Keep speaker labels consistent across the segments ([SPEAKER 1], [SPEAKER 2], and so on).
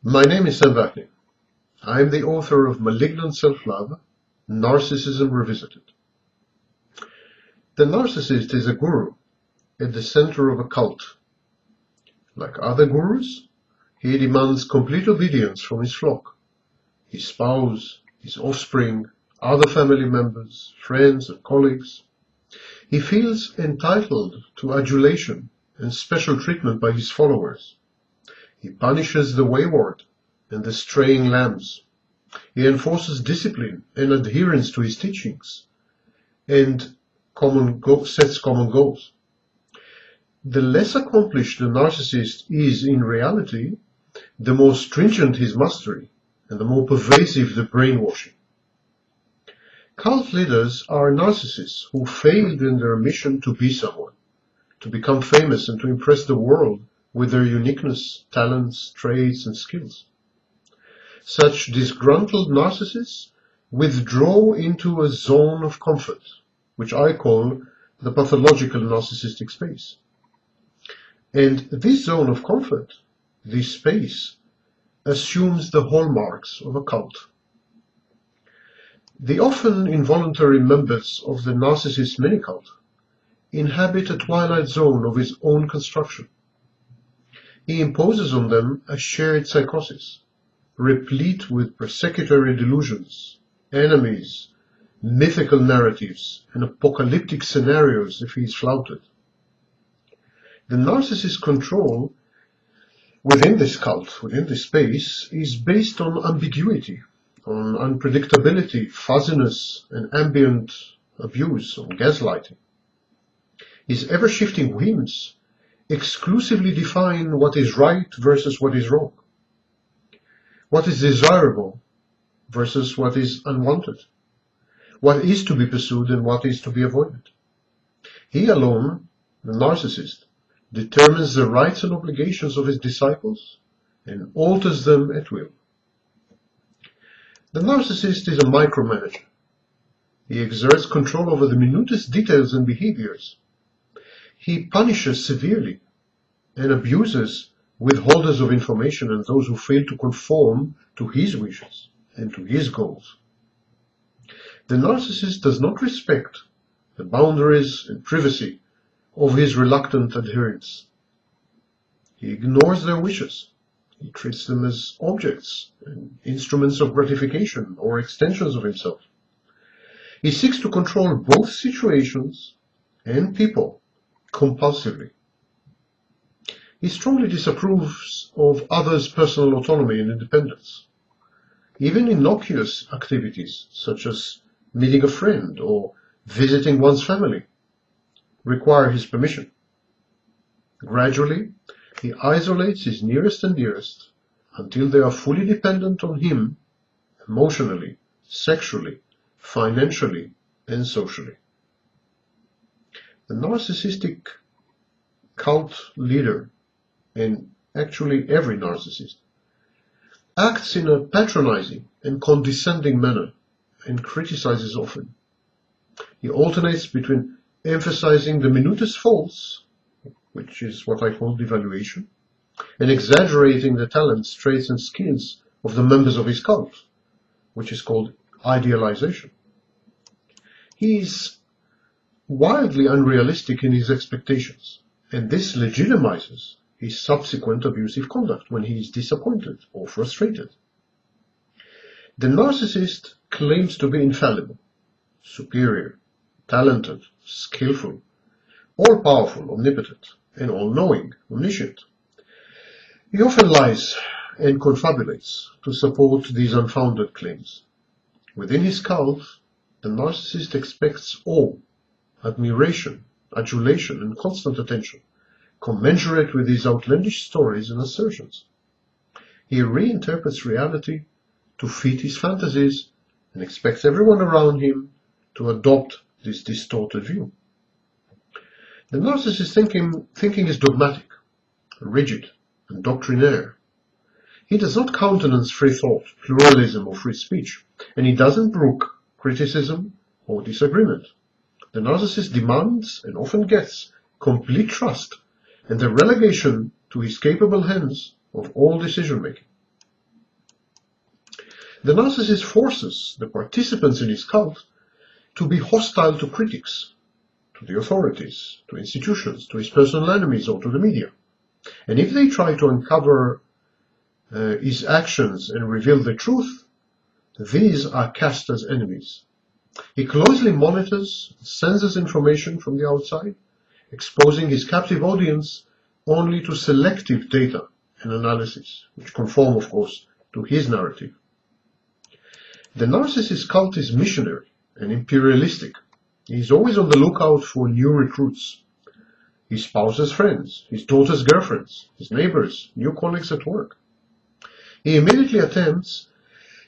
[SPEAKER 1] My name is Vaknin. I am the author of Malignant Self-Love, Narcissism Revisited. The narcissist is a guru at the center of a cult. Like other gurus, he demands complete obedience from his flock, his spouse, his offspring, other family members, friends and colleagues. He feels entitled to adulation and special treatment by his followers. He punishes the wayward and the straying lambs. He enforces discipline and adherence to his teachings and sets common goals. The less accomplished the narcissist is in reality, the more stringent his mastery and the more pervasive the brainwashing. Cult leaders are narcissists who failed in their mission to be someone, to become famous and to impress the world with their uniqueness, talents, traits, and skills. Such disgruntled narcissists withdraw into a zone of comfort, which I call the pathological narcissistic space. And this zone of comfort, this space, assumes the hallmarks of a cult. The often involuntary members of the narcissist mini-cult inhabit a twilight zone of his own construction. He imposes on them a shared psychosis, replete with persecutory delusions, enemies, mythical narratives, and apocalyptic scenarios if he is flouted. The narcissist's control within this cult, within this space, is based on ambiguity, on unpredictability, fuzziness, and ambient abuse, on gaslighting. His ever-shifting whims exclusively define what is right versus what is wrong, what is desirable versus what is unwanted, what is to be pursued and what is to be avoided. He alone, the narcissist, determines the rights and obligations of his disciples and alters them at will. The narcissist is a micromanager. He exerts control over the minutest details and behaviors. He punishes severely and abuses withholders of information and those who fail to conform to his wishes and to his goals. The narcissist does not respect the boundaries and privacy of his reluctant adherents. He ignores their wishes. He treats them as objects and instruments of gratification or extensions of himself. He seeks to control both situations and people compulsively. He strongly disapproves of others' personal autonomy and independence. Even innocuous activities, such as meeting a friend or visiting one's family, require his permission. Gradually, he isolates his nearest and dearest until they are fully dependent on him emotionally, sexually, financially, and socially. The narcissistic cult leader, and actually every narcissist, acts in a patronizing and condescending manner and criticizes often. He alternates between emphasizing the minutest faults, which is what I call devaluation, and exaggerating the talents, traits, and skills of the members of his cult, which is called idealization. He is wildly unrealistic in his expectations, and this legitimizes his subsequent abusive conduct when he is disappointed or frustrated. The narcissist claims to be infallible, superior, talented, skillful, all-powerful, omnipotent, and all-knowing, omniscient. He often lies and confabulates to support these unfounded claims. Within his cult, the narcissist expects awe, admiration, adulation, and constant attention, commensurate with his outlandish stories and assertions. He reinterprets reality to fit his fantasies and expects everyone around him to adopt this distorted view. The narcissist's thinking is dogmatic, rigid, and doctrinaire. He does not countenance free thought, pluralism, or free speech, and he doesn't brook criticism or disagreement. The narcissist demands, and often gets, complete trust and the relegation to his capable hands of all decision-making. The narcissist forces the participants in his cult to be hostile to critics, to the authorities, to institutions, to his personal enemies, or to the media. And if they try to uncover his actions and reveal the truth, these are cast as enemies. He closely monitors, censors information from the outside, exposing his captive audience only to selective data and analysis, which conform, of course, to his narrative. The narcissist cult is missionary and imperialistic. He is always on the lookout for new recruits. His spouse's friends, his daughter's girlfriends, his neighbors, new colleagues at work. He immediately attempts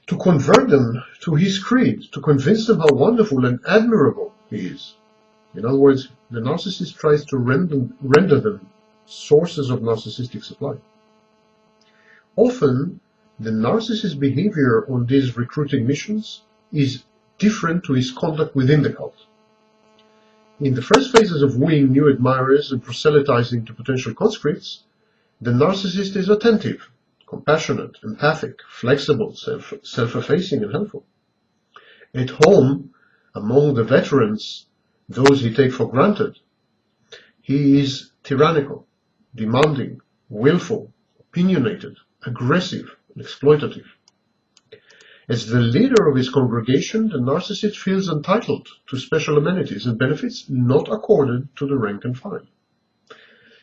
[SPEAKER 1] to convert them to his creed, to convince them how wonderful and admirable he is. In other words, the narcissist tries to render them sources of narcissistic supply. Often, the narcissist's behavior on these recruiting missions is different to his conduct within the cult. In the first phases of wooing new admirers and proselytizing to potential conscripts, the narcissist is attentive, compassionate, empathic, flexible, self-effacing, and helpful. At home, among the veterans, those he takes for granted, he is tyrannical, demanding, willful, opinionated, aggressive, and exploitative. As the leader of his congregation, the narcissist feels entitled to special amenities and benefits not accorded to the rank and file.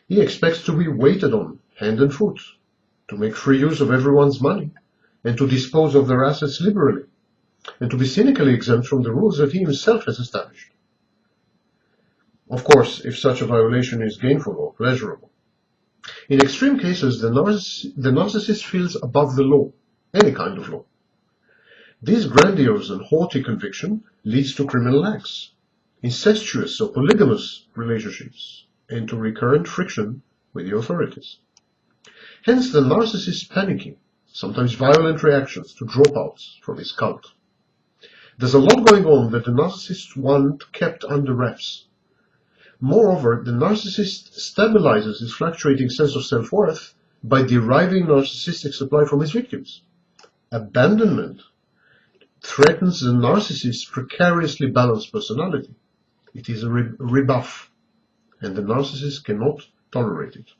[SPEAKER 1] He expects to be waited on, hand and foot, to make free use of everyone's money, and to dispose of their assets liberally, and to be cynically exempt from the rules that he himself has established. Of course, if such a violation is gainful or pleasurable. In extreme cases, the narcissist feels above the law, any kind of law. This grandiose and haughty conviction leads to criminal acts, incestuous or polygamous relationships, and to recurrent friction with the authorities. Hence the narcissist's panicky, sometimes violent reactions to dropouts from his cult. There's a lot going on that the narcissists want kept under wraps. Moreover, the narcissist stabilizes his fluctuating sense of self-worth by deriving narcissistic supply from his victims. Abandonment threatens the narcissist's precariously balanced personality. It is a rebuff, and the narcissist cannot tolerate it.